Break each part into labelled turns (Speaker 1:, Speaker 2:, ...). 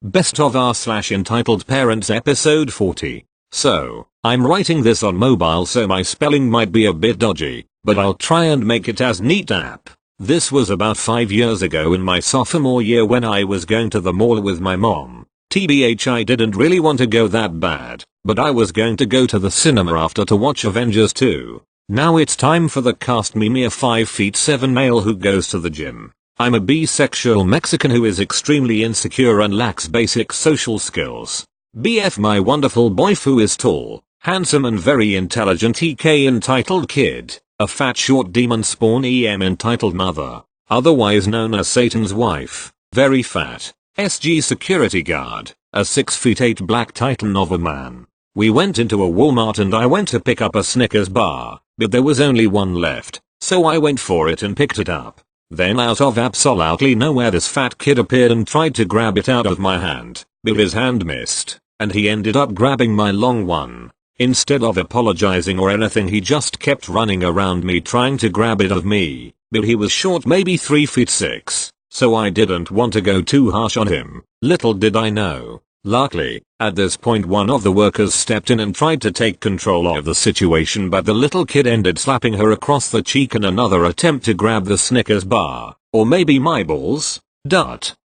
Speaker 1: Best of r/entitled parents episode 40. So, I'm writing this on mobile so my spelling might be a bit dodgy, but I'll try and make it as neat app. This was about 5 years ago in my sophomore year when I was going to the mall with my mom. TBH, I didn't really want to go that bad, but I was going to go to the cinema after to watch Avengers 2. Now it's time for the cast. Me, a 5'7" male who goes to the gym. I'm a bisexual Mexican who is extremely insecure and lacks basic social skills. BF, my wonderful boyf who is tall, handsome and very intelligent. EK entitled kid, a fat short demon spawn. EM entitled mother, otherwise known as Satan's wife, very fat. SG security guard, a 6'8" black titan of a man. We went into a Walmart and I went to pick up a Snickers bar, but there was only one left, so I went for it and picked it up. Then out of absolutely nowhere this fat kid appeared and tried to grab it out of my hand, but his hand missed, and he ended up grabbing my long one. Instead of apologizing or anything, he just kept running around me trying to grab it of me, but he was short, maybe 3'6", so I didn't want to go too harsh on him. Little did I know. Luckily, at this point one of the workers stepped in and tried to take control of the situation, but the little kid ended slapping her across the cheek in another attempt to grab the Snickers bar, or maybe my balls.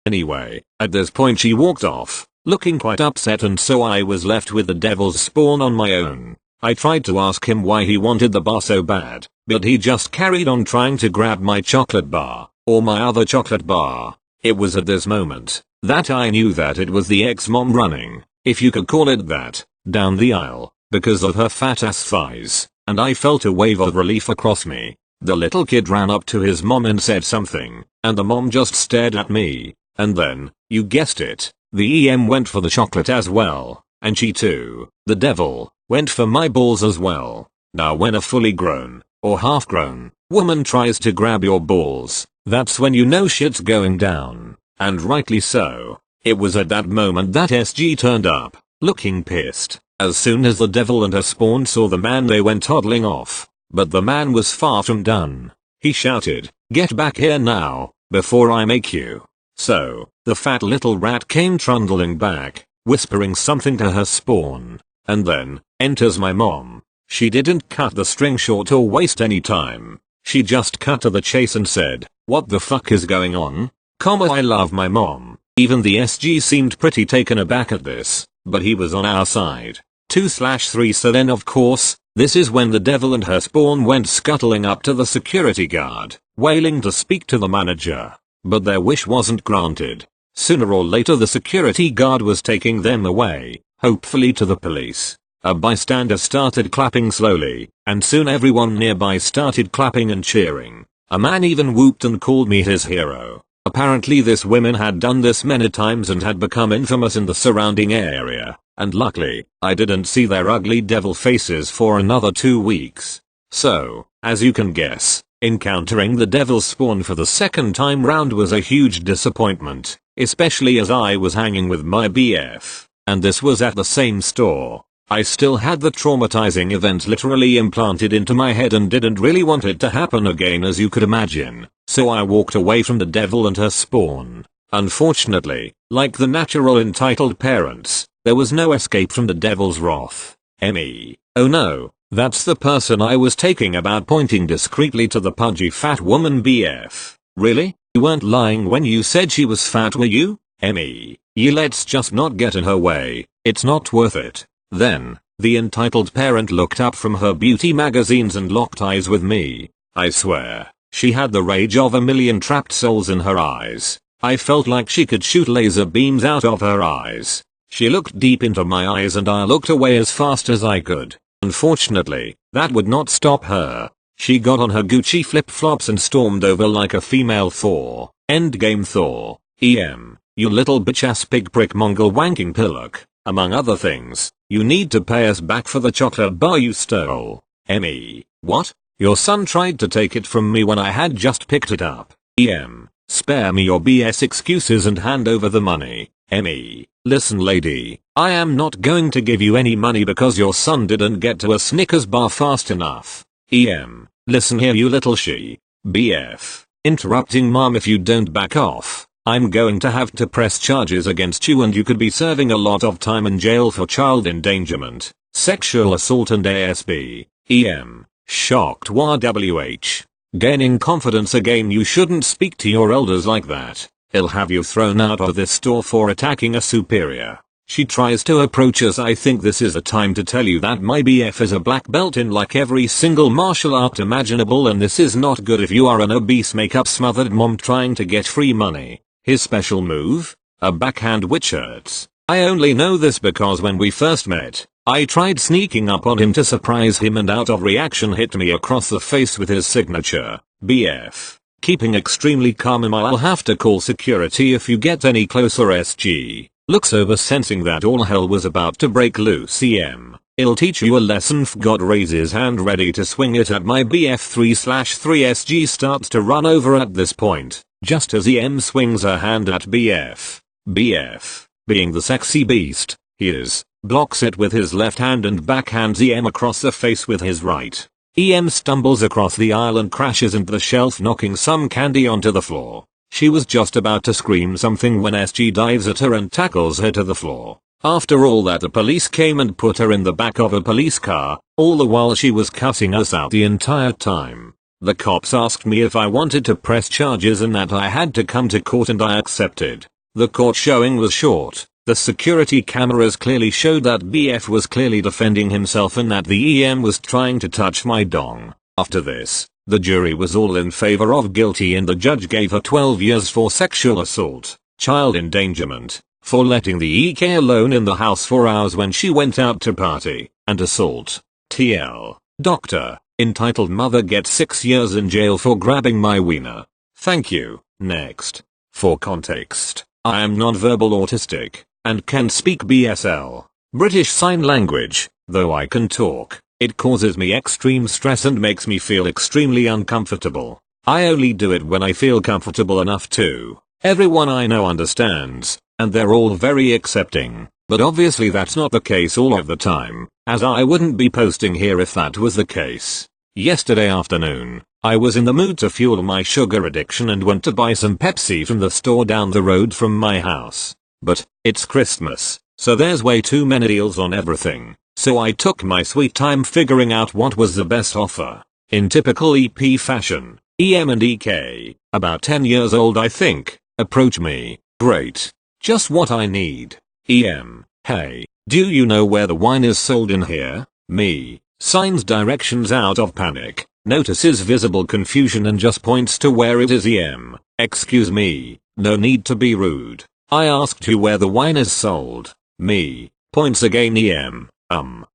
Speaker 1: Anyway, at this point she walked off, looking quite upset, and so I was left with the devil's spawn on my own. I tried to ask him why he wanted the bar so bad, but he just carried on trying to grab my chocolate bar, or my other chocolate bar. It was at this moment that I knew that it was the ex-mom running, if you could call it that, down the aisle, because of her fat ass thighs, and I felt a wave of relief across me. The little kid ran up to his mom and said something, and the mom just stared at me, and then, you guessed it, the EM went for the chocolate as well, and she too, the devil, went for my balls as well. Now when a fully grown, or half-grown, woman tries to grab your balls, that's when you know shit's going down. And rightly so. It was at that moment that SG turned up, looking pissed. As soon as the devil and her spawn saw the man, they went toddling off. But the man was far from done. He shouted, "Get back here now, before I make you." So, the fat little rat came trundling back, whispering something to her spawn. And then, enters my mom. She didn't cut the string short or waste any time. She just cut to the chase and said, "What the fuck is going on?" I love my mom. Even the SG seemed pretty taken aback at this, but he was on our side. 2/3. So then of course, this is when the devil and her spawn went scuttling up to the security guard, wailing to speak to the manager. But their wish wasn't granted. Sooner or later the security guard was taking them away, hopefully to the police. A bystander started clapping slowly, and soon everyone nearby started clapping and cheering. A man even whooped and called me his hero. Apparently this woman had done this many times and had become infamous in the surrounding area, and luckily, I didn't see their ugly devil faces for another 2 weeks. So, as you can guess, encountering the devil's spawn for the second time round was a huge disappointment, especially as I was hanging with my BF, and this was at the same store. I still had the traumatizing event literally implanted into my head and didn't really want it to happen again, as you could imagine, so I walked away from the devil and her spawn. Unfortunately, like the natural entitled parents, there was no escape from the devil's wrath. Me. Oh no, that's the person I was taking about, pointing discreetly to the pudgy fat woman. BF. Really? You weren't lying when you said she was fat, were you? Me. You, let's just not get in her way, it's not worth it. Then, the entitled parent looked up from her beauty magazines and locked eyes with me. I swear, she had the rage of a million trapped souls in her eyes. I felt like she could shoot laser beams out of her eyes. She looked deep into my eyes and I looked away as fast as I could. Unfortunately, that would not stop her. She got on her Gucci flip-flops and stormed over like a female Thor. Endgame Thor. EM. You little bitch-ass pig prick mongol wanking pillock. Among other things, you need to pay us back for the chocolate bar you stole. Me. What? Your son tried to take it from me when I had just picked it up. EM. Spare me your BS excuses and hand over the money. Me. Listen lady, I am not going to give you any money because your son didn't get to a Snickers bar fast enough. EM. Listen here you little she. BF. Interrupting mom, if you don't back off, I'm going to have to press charges against you and you could be serving a lot of time in jail for child endangerment, sexual assault and ASB. EM. Shocked YWH. Gaining confidence again. You shouldn't speak to your elders like that. He'll have you thrown out of this store for attacking a superior. She tries to approach us. I think this is the time to tell you that my BF is a black belt in like every single martial art imaginable, and this is not good if you are an obese makeup smothered mom trying to get free money. His special move? A backhand which hurts. I only know this because when we first met, I tried sneaking up on him to surprise him and out of reaction hit me across the face with his signature, BF. Keeping extremely calm. I'll have to call security if you get any closer. SG. Looks over, sensing that all hell was about to break loose. EM. I'll teach you a lesson. Got raises hand ready to swing it at my BF. 3/3 SG starts to run over at this point, just as EM swings her hand at BF. BF, being the sexy beast he is, blocks it with his left hand and backhands EM across the face with his right. EM stumbles across the aisle and crashes into the shelf, knocking some candy onto the floor. She was just about to scream something when SG dives at her and tackles her to the floor. After all that, the police came and put her in the back of a police car, all the while she was cussing us out the entire time. The cops asked me if I wanted to press charges and that I had to come to court, and I accepted. The court showing was short. The security cameras clearly showed that BF was clearly defending himself and that the EM was trying to touch my dong. After this, the jury was all in favor of guilty and the judge gave her 12 years for sexual assault, child endangerment, for letting the EK alone in the house for hours when she went out to party, and assault. TL. Doctor. Entitled mother gets 6 years in jail for grabbing my wiener. Thank you. Next. For context, I am nonverbal autistic, and can speak BSL, British Sign Language, though I can talk. It causes me extreme stress and makes me feel extremely uncomfortable. I only do it when I feel comfortable enough to. Everyone I know understands, and they're all very accepting, but obviously that's not the case all of the time, as I wouldn't be posting here if that was the case. Yesterday afternoon, I was in the mood to fuel my sugar addiction and went to buy some Pepsi from the store down the road from my house. But, it's Christmas, so there's way too many deals on everything. So I took my sweet time figuring out what was the best offer. In typical EP fashion, EM and EK, about 10 years old I think, approach me. Great. Just what I need. EM, hey, do you know where the wine is sold in here? Me, signs directions out of panic, notices visible confusion and just points to where it is. EM, excuse me, no need to be rude. I asked you where the wine is sold. Me, points again. EM.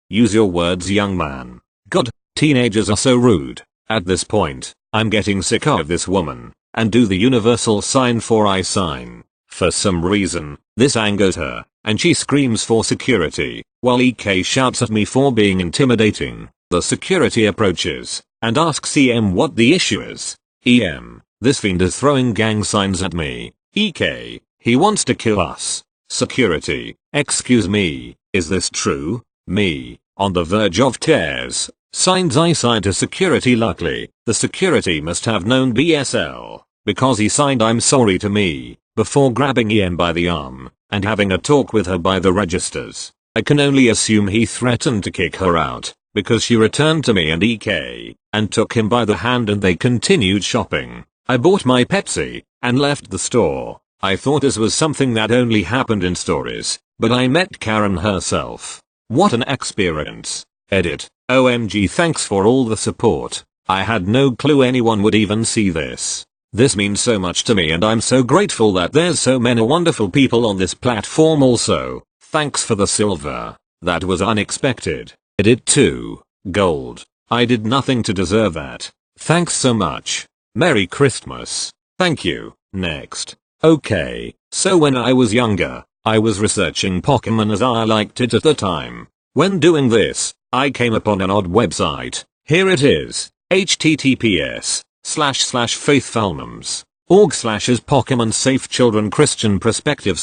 Speaker 1: Use your words, young man. God, teenagers are so rude. At this point, I'm getting sick of this woman, and do the universal sign for I sign. For some reason, this angers her, and she screams for security, while EK shouts at me for being intimidating. The security approaches, and asks EM what the issue is. EM, this fiend is throwing gang signs at me. EK, he wants to kill us. Security, excuse me, is this true? Me, on the verge of tears, signs I signed to security. Luckily, the security must have known BSL, because he signed I'm sorry to me, before grabbing EM by the arm, and having a talk with her by the registers. I can only assume he threatened to kick her out, because she returned to me and EK, and took him by the hand and they continued shopping. I bought my Pepsi, and left the store. I thought this was something that only happened in stories, but I met Karen herself. What an experience. Edit. OMG, thanks for all the support. I had no clue anyone would even see this. This means so much to me and I'm so grateful that there's so many wonderful people on this platform also. Thanks for the silver. That was unexpected. Edit 2. Gold. I did nothing to deserve that. Thanks so much. Merry Christmas. Thank you. Next. Okay, so when I was younger, I was researching Pokemon as I liked it at the time. When doing this, I came upon an odd website. Here it is. https://faithfulnums.org/is Pokemon Safe Children Christian Perspective/.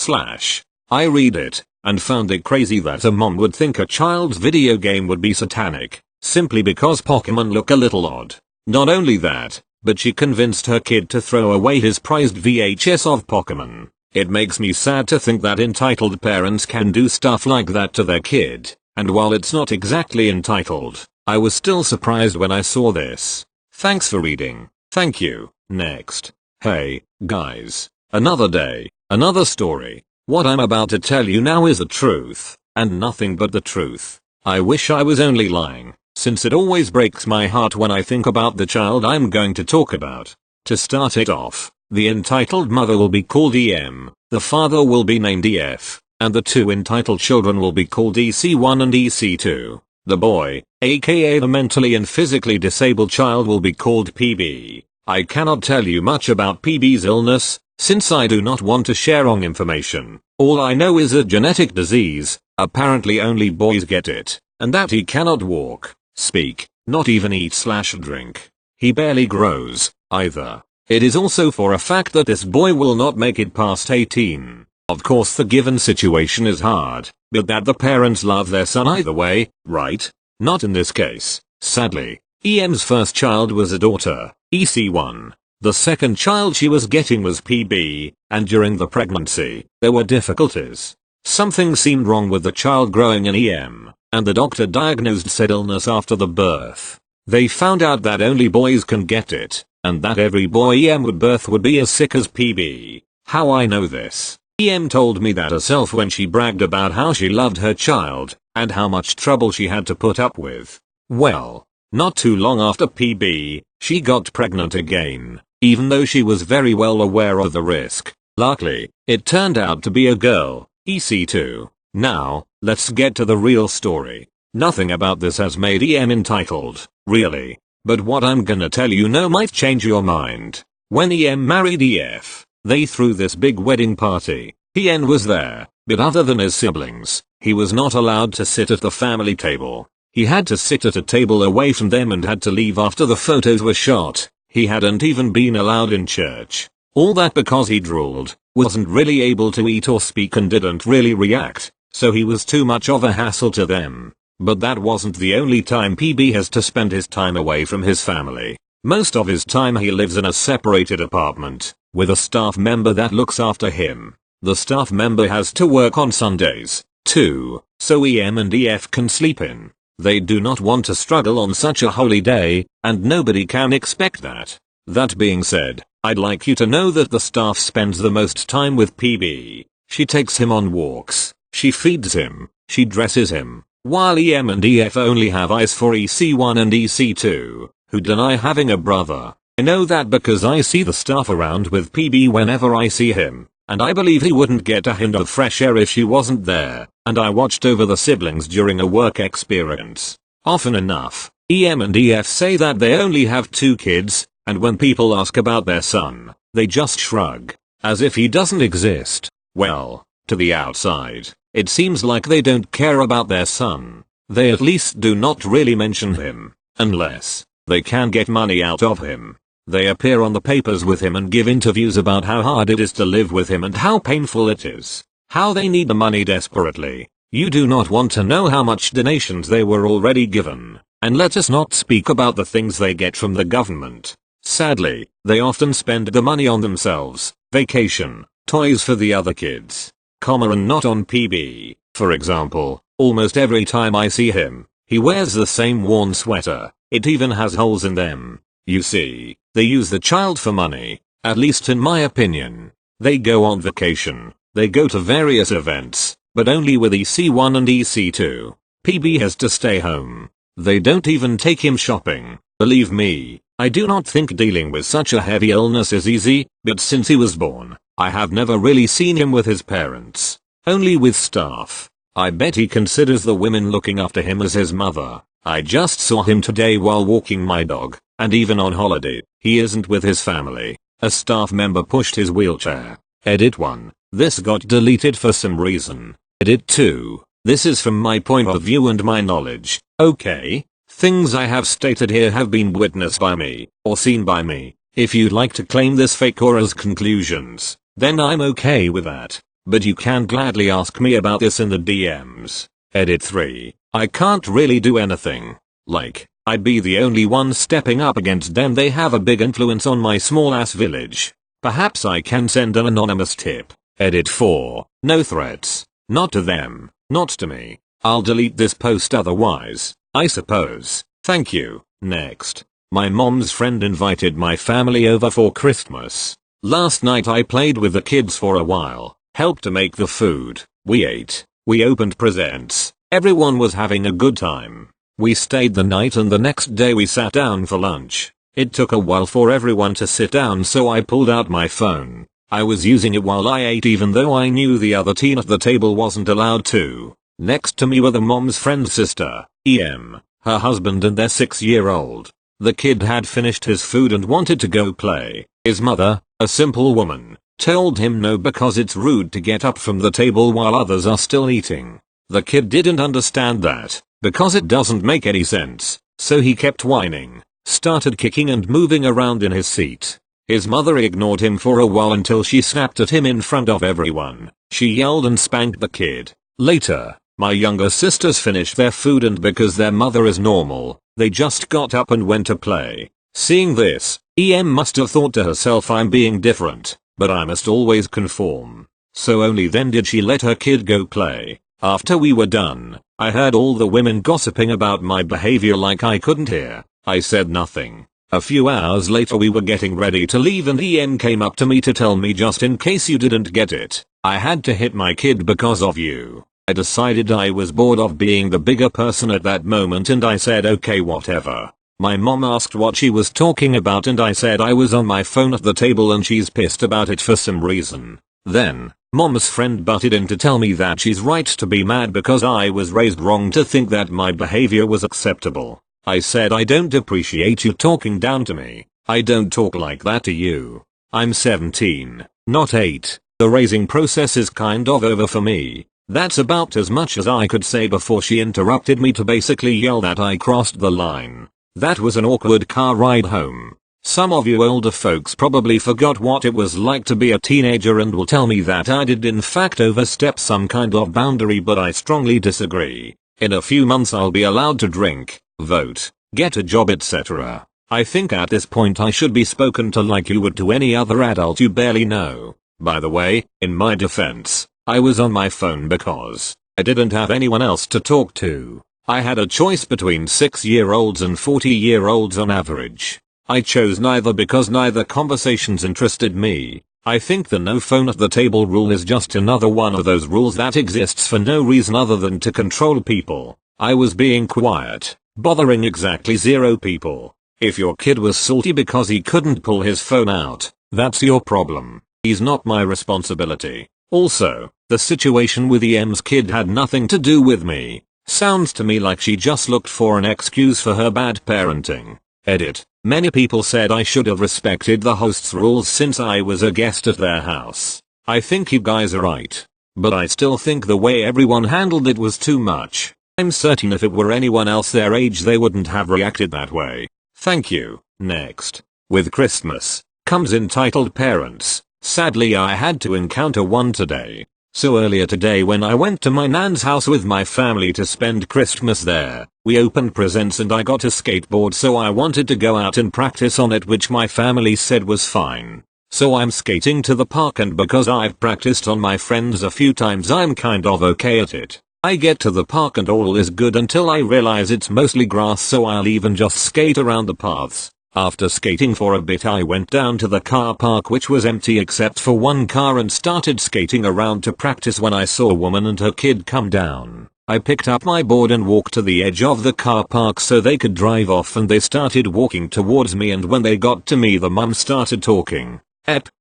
Speaker 1: I read it, and found it crazy that a mom would think a child's video game would be satanic, simply because Pokemon look a little odd. Not only that, but she convinced her kid to throw away his prized VHS of Pokemon. It makes me sad to think that entitled parents can do stuff like that to their kid, and while it's not exactly entitled, I was still surprised when I saw this. Thanks for reading. Thank you. Next. Hey, guys. Another day, another story. What I'm about to tell you now is the truth, and nothing but the truth. I wish I was only lying, since it always breaks my heart when I think about the child I'm going to talk about. To start it off, the entitled mother will be called EM, the father will be named EF, and the two entitled children will be called EC1 and EC2. The boy, aka the mentally and physically disabled child, will be called PB. I cannot tell you much about PB's illness, since I do not want to share wrong information. All I know is a genetic disease, apparently only boys get it, and that he cannot walk, speak, not even eat/drink. He barely grows, either. It is also for a fact that this boy will not make it past 18. Of course the given situation is hard, but that the parents love their son either way, right? Not in this case, sadly. EM's first child was a daughter, EC1. The second child she was getting was PB, and during the pregnancy, there were difficulties. Something seemed wrong with the child growing in EM, and the doctor diagnosed said illness after the birth. They found out that only boys can get it, and that every boy EM would birth would be as sick as PB. How I know this? EM told me that herself when she bragged about how she loved her child, and how much trouble she had to put up with. Well, not too long after PB, she got pregnant again, even though she was very well aware of the risk. Luckily, it turned out to be a girl, EC2. Now, let's get to the real story. Nothing about this has made EM entitled, really. But what I'm gonna tell you now might change your mind. When EM married EF, they threw this big wedding party. EN was there, but other than his siblings, he was not allowed to sit at the family table. He had to sit at a table away from them and had to leave after the photos were shot. He hadn't even been allowed in church. All that because he drooled, wasn't really able to eat or speak and didn't really react, so he was too much of a hassle to them. But that wasn't the only time PB has to spend his time away from his family. Most of his time he lives in a separated apartment, with a staff member that looks after him. The staff member has to work on Sundays, too, so EM and EF can sleep in. They do not want to struggle on such a holy day, and nobody can expect that. That being said, I'd like you to know that the staff spends the most time with PB. She takes him on walks, she feeds him, she dresses him, while EM and EF only have eyes for EC1 and EC2, who deny having a brother. I know that because I see the staff around with PB whenever I see him, and I believe he wouldn't get a hint of fresh air if she wasn't there, and I watched over the siblings during a work experience. Often enough, EM and EF say that they only have 2 kids, and when people ask about their son, they just shrug, as if he doesn't exist. Well, to the outside, it seems like they don't care about their son. They at least do not really mention him, unless they can get money out of him. They appear on the papers with him and give interviews about how hard it is to live with him and how painful it is. How they need the money desperately. You do not want to know how much donations they were already given. And let us not speak about the things they get from the government. Sadly, they often spend the money on themselves, vacation, toys for the other kids, and not on PB. For example, almost every time I see him, he wears the same worn sweater. It even has holes in them. You see, they use the child for money, at least in my opinion. They go on vacation, they go to various events, but only with EC1 and EC2. PB has to stay home. They don't even take him shopping. Believe me, I do not think dealing with such a heavy illness is easy, but since he was born, I have never really seen him with his parents. Only with staff. I bet he considers the women looking after him as his mother. I just saw him today while walking my dog, and even on holiday, he isn't with his family. A staff member pushed his wheelchair. Edit 1. This got deleted for some reason. Edit 2. This is from my point of view and my knowledge. Okay? Things I have stated here have been witnessed by me, or seen by me. If you'd like to claim this fake or as conclusions, then I'm okay with that. But you can gladly ask me about this in the DMs. Edit 3. I can't really do anything. Like, I'd be the only one stepping up against them. They have a big influence on my small ass village. Perhaps I can send an anonymous tip. Edit 4. No threats. Not to them. Not to me. I'll delete this post otherwise, I suppose. Thank you. Next. My mom's friend invited my family over for Christmas. Last night I played with the kids for a while, helped to make the food, we ate, we opened presents, everyone was having a good time. We stayed the night and the next day we sat down for lunch. It took a while for everyone to sit down, so I pulled out my phone. I was using it while I ate even though I knew the other teen at the table wasn't allowed to. Next to me were the mom's friend's sister, EM, her husband and their 6-year-old. The kid had finished his food and wanted to go play. His mother, a simple woman, told him no because it's rude to get up from the table while others are still eating. The kid didn't understand that, because it doesn't make any sense, so he kept whining, started kicking and moving around in his seat. His mother ignored him for a while until she snapped at him in front of everyone. She yelled and spanked the kid. Later, my younger sisters finished their food and because their mother is normal, they just got up and went to play. Seeing this, EM must have thought to herself, I'm being different, but I must always conform. So only then did she let her kid go play. After we were done, I heard all the women gossiping about my behavior like I couldn't hear. I said nothing. A few hours later we were getting ready to leave and EM came up to me to tell me, just in case you didn't get it, I had to hit my kid because of you. I decided I was bored of being the bigger person at that moment and I said okay, whatever. My mom asked what she was talking about and I said I was on my phone at the table and she's pissed about it for some reason. Then, mom's friend butted in to tell me that she's right to be mad because I was raised wrong to think that my behavior was acceptable. I said I don't appreciate you talking down to me. I don't talk like that to you. I'm 17, not 8. The raising process is kind of over for me. That's about as much as I could say before she interrupted me to basically yell that I crossed the line. That was an awkward car ride home. Some of you older folks probably forgot what it was like to be a teenager and will tell me that I did in fact overstep some kind of boundary, but I strongly disagree. In a few months I'll be allowed to drink, vote, get a job, etc. I think at this point I should be spoken to like you would to any other adult you barely know. By the way, in my defense, I was on my phone because I didn't have anyone else to talk to. I had a choice between 6-year-olds and 40-year-olds on average. I chose neither because neither conversations interested me. I think the no phone at the table rule is just another one of those rules that exists for no reason other than to control people. I was being quiet, bothering exactly 0 people. If your kid was salty because he couldn't pull his phone out, that's your problem. He's not my responsibility. Also, the situation with EM's kid had nothing to do with me. Sounds to me like she just looked for an excuse for her bad parenting. Edit. Many people said I should have respected the host's rules since I was a guest at their house. I think you guys are right. But I still think the way everyone handled it was too much. I'm certain if it were anyone else their age they wouldn't have reacted that way. Thank you. Next. With Christmas comes entitled parents. Sadly I had to encounter one today. So earlier today when I went to my nan's house with my family to spend Christmas there, we opened presents and I got a skateboard, so I wanted to go out and practice on it, which my family said was fine. So I'm skating to the park, and because I've practiced on my friends a few times I'm kind of okay at it. I get to the park and all is good until I realize it's mostly grass, so I'll even just skate around the paths. After skating for a bit I went down to the car park, which was empty except for one car, and started skating around to practice when I saw a woman and her kid come down. I picked up my board and walked to the edge of the car park so they could drive off, and they started walking towards me, and when they got to me the mum started talking.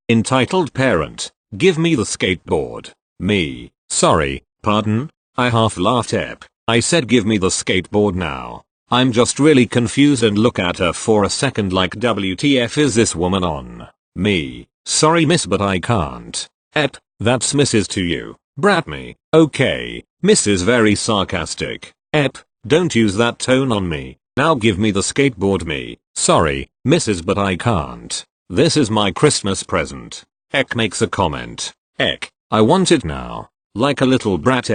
Speaker 1: Entitled parent, give me the skateboard. Me, sorry, pardon? I half laughed. I said give me the skateboard now. I'm just really confused and look at her for a second like WTF is this woman on? Me, sorry miss but I can't. That's Mrs. to you. Brat me. Okay, Miss is very sarcastic. Don't use that tone on me. Now give me the skateboard. Me, sorry, Mrs. but I can't. This is my Christmas present. Makes a comment. I want it now. Like a little brat.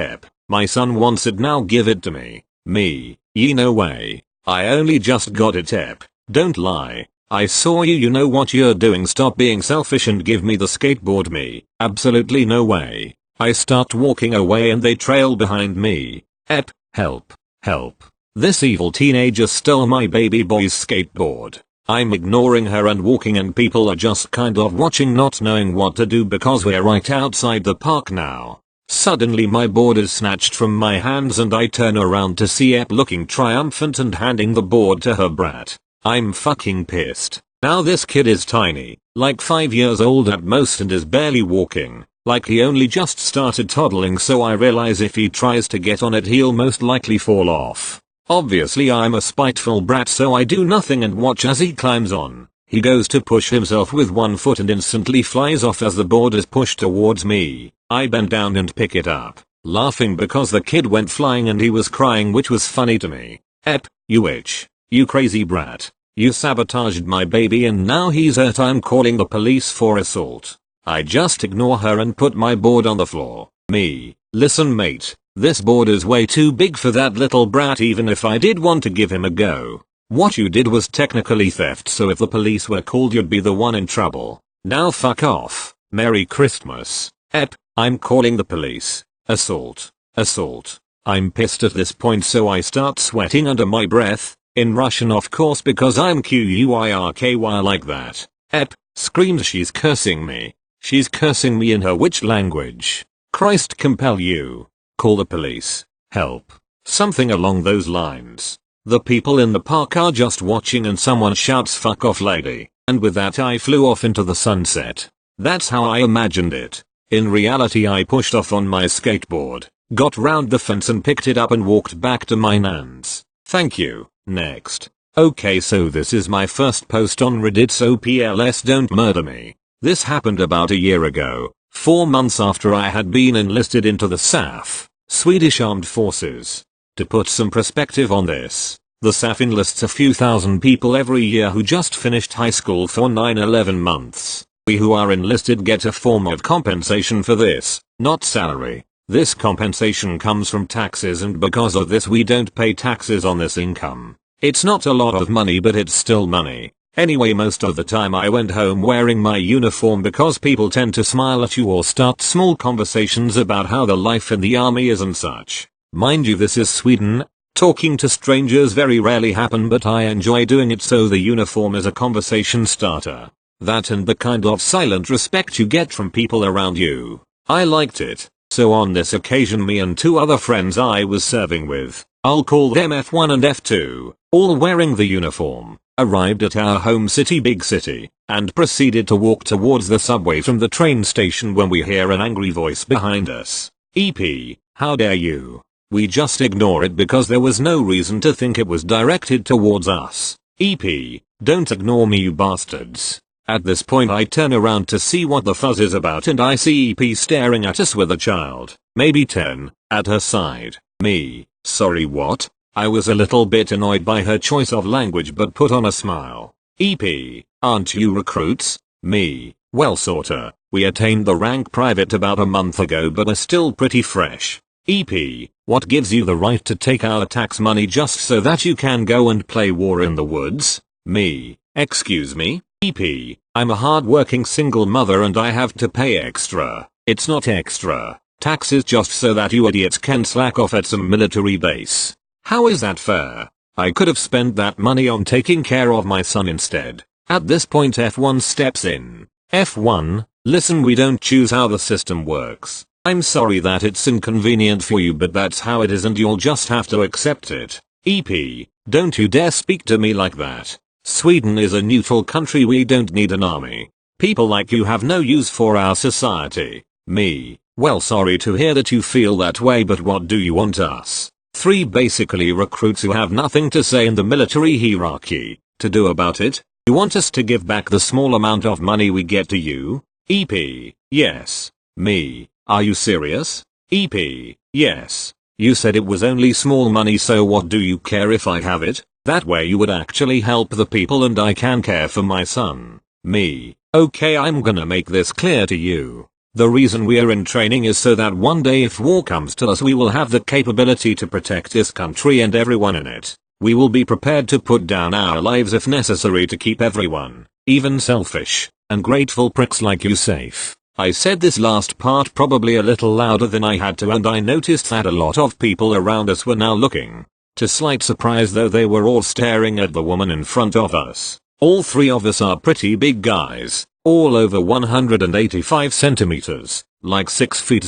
Speaker 1: My son wants it now, give it to me. Me, ye no way. I only just got it ep. Don't lie. I saw you know what you're doing, stop being selfish and give me the skateboard me. Absolutely no way. I start walking away and they trail behind me. Ep, help, help. This evil teenager stole my baby boy's skateboard. I'm ignoring her and walking and people are just kind of watching not knowing what to do because we're right outside the park now. Suddenly my board is snatched from my hands and I turn around to see Ep looking triumphant and handing the board to her brat. I'm fucking pissed. Now this kid is tiny, like 5 years old at most and is barely walking, like he only just started toddling, so I realize if he tries to get on it he'll most likely fall off. Obviously I'm a spiteful brat, so I do nothing and watch as he climbs on. He goes to push himself with one foot and instantly flies off as the board is pushed towards me. I bend down and pick it up, laughing because the kid went flying and he was crying, which was funny to me. Ep, you witch. You crazy brat. You sabotaged my baby and now he's hurt. I'm calling the police for assault. I just ignore her and put my board on the floor. Me. Listen mate, this board is way too big for that little brat even if I did want to give him a go. What you did was technically theft, so if the police were called you'd be the one in trouble. Now fuck off. Merry Christmas. Ep, I'm calling the police. Assault. Assault. I'm pissed at this point, so I start sweating under my breath. In Russian of course because I'm Quyrky like that. Ep, screams she's cursing me. She's cursing me in her witch language. Christ compel you. Call the police. Help. Something along those lines. The people in the park are just watching and someone shouts fuck off lady. And with that I flew off into the sunset. That's how I imagined it. In reality I pushed off on my skateboard, got round the fence and picked it up and walked back to my nan's. Thank you. Next. Okay, so this is my first post on Reddit, so PLS don't murder me. This happened about a year ago, 4 months after I had been enlisted into the SAF, Swedish Armed Forces. To put some perspective on this, the SAF enlists a few thousand people every year who just finished high school for 9-11 months. We who are enlisted get a form of compensation for this, not salary. This compensation comes from taxes and because of this we don't pay taxes on this income. It's not a lot of money but it's still money. Anyway, most of the time I went home wearing my uniform because people tend to smile at you or start small conversations about how the life in the army is and such. Mind you, this is Sweden. Talking to strangers very rarely happen but I enjoy doing it, so the uniform is a conversation starter. That and the kind of silent respect you get from people around you. I liked it. So on this occasion me and 2 other friends I was serving with, I'll call them F1 and F2, all wearing the uniform, arrived at our home city, big city, and proceeded to walk towards the subway from the train station when we hear an angry voice behind us. EP, how dare you? We just ignore it because there was no reason to think it was directed towards us. EP, don't ignore me you bastards. At this point I turn around to see what the fuzz is about and I see EP staring at us with a child, maybe 10, at her side. Me, sorry what? I was a little bit annoyed by her choice of language but put on a smile. EP, aren't you recruits? Me, well sorta. We attained the rank private about a month ago but are still pretty fresh. EP, what gives you the right to take our tax money just so that you can go and play war in the woods? Me, excuse me? EP, I'm a hard-working single mother and I have to pay extra. It's not extra. Taxes just so that you idiots can slack off at some military base. How is that fair? I could have spent that money on taking care of my son instead. At this point F1 steps in. F1, listen, we don't choose how the system works. I'm sorry that it's inconvenient for you but that's how it is and you'll just have to accept it. EP, don't you dare speak to me like that. Sweden is a neutral country, we don't need an army. People like you have no use for our society. Me, well sorry to hear that you feel that way but what do you want us? 3 basically recruits who have nothing to say in the military hierarchy to do about it? You want us to give back the small amount of money we get to you? EP, yes. Me, are you serious? EP, yes. You said it was only small money, so what do you care if I have it? That way you would actually help the people and I can care for my son. Me, okay, I'm gonna make this clear to you. The reason we are in training is so that one day if war comes to us we will have the capability to protect this country and everyone in it. We will be prepared to put down our lives if necessary to keep everyone, even selfish and grateful pricks like you, safe. I said this last part probably a little louder than I had to, and I noticed that a lot of people around us were now looking. To slight surprise though, they were all staring at the woman in front of us. All three of us are pretty big guys, all over 185 centimeters, like 6 feet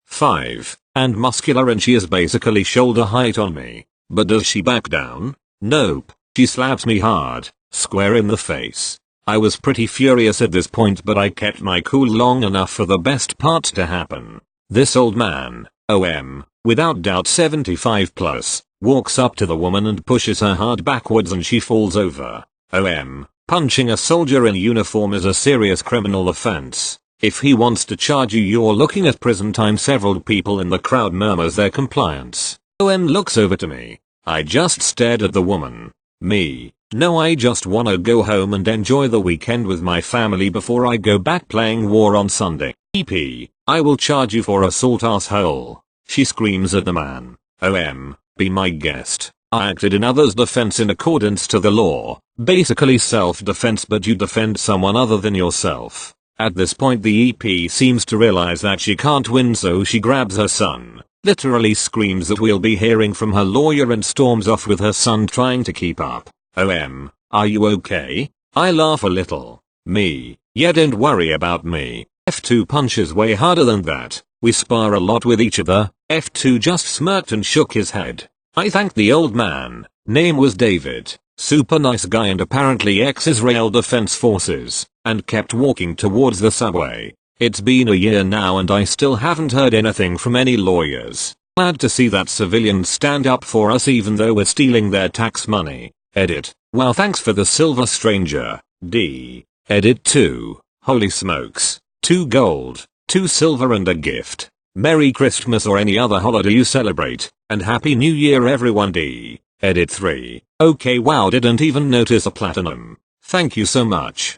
Speaker 1: 5, and muscular, and she is basically shoulder height on me. But does she back down? Nope. She slaps me hard, square in the face. I was pretty furious at this point, but I kept my cool long enough for the best part to happen. This old man, without doubt 75 plus, walks up to the woman and pushes her hard backwards and she falls over. Punching a soldier in uniform is a serious criminal offense. If he wants to charge you, you're looking at prison time. Several people in the crowd murmurs their compliance. Looks over to me. I just stared at the woman. Me. No, I just wanna go home and enjoy the weekend with my family before I go back playing War on Sunday. I will charge you for assault, asshole. She screams at the man. Be my guest. I acted in others' defense in accordance to the law. Basically self-defense, but you defend someone other than yourself. At this point the EP seems to realize that she can't win, so she grabs her son, literally screams that we'll be hearing from her lawyer, and storms off with her son trying to keep up. Are you okay? I laugh a little. Me. Yeah, don't worry about me. F2 punches way harder than that. We spar a lot with each other. F2 just smirked and shook his head. I thanked the old man. Name was David. Super nice guy and apparently ex-Israel Defense Forces. And kept walking towards the subway. It's been a year now and I still haven't heard anything from any lawyers. Glad to see that civilians stand up for us even though we're stealing their tax money. Edit. Wow, thanks for the silver, stranger. D. Edit 2. Holy smokes. 2 gold, 2 silver and a gift. Merry Christmas or any other holiday you celebrate, and Happy New Year everyone. D. Edit 3. Okay, wow, didn't even notice a platinum. Thank you so much.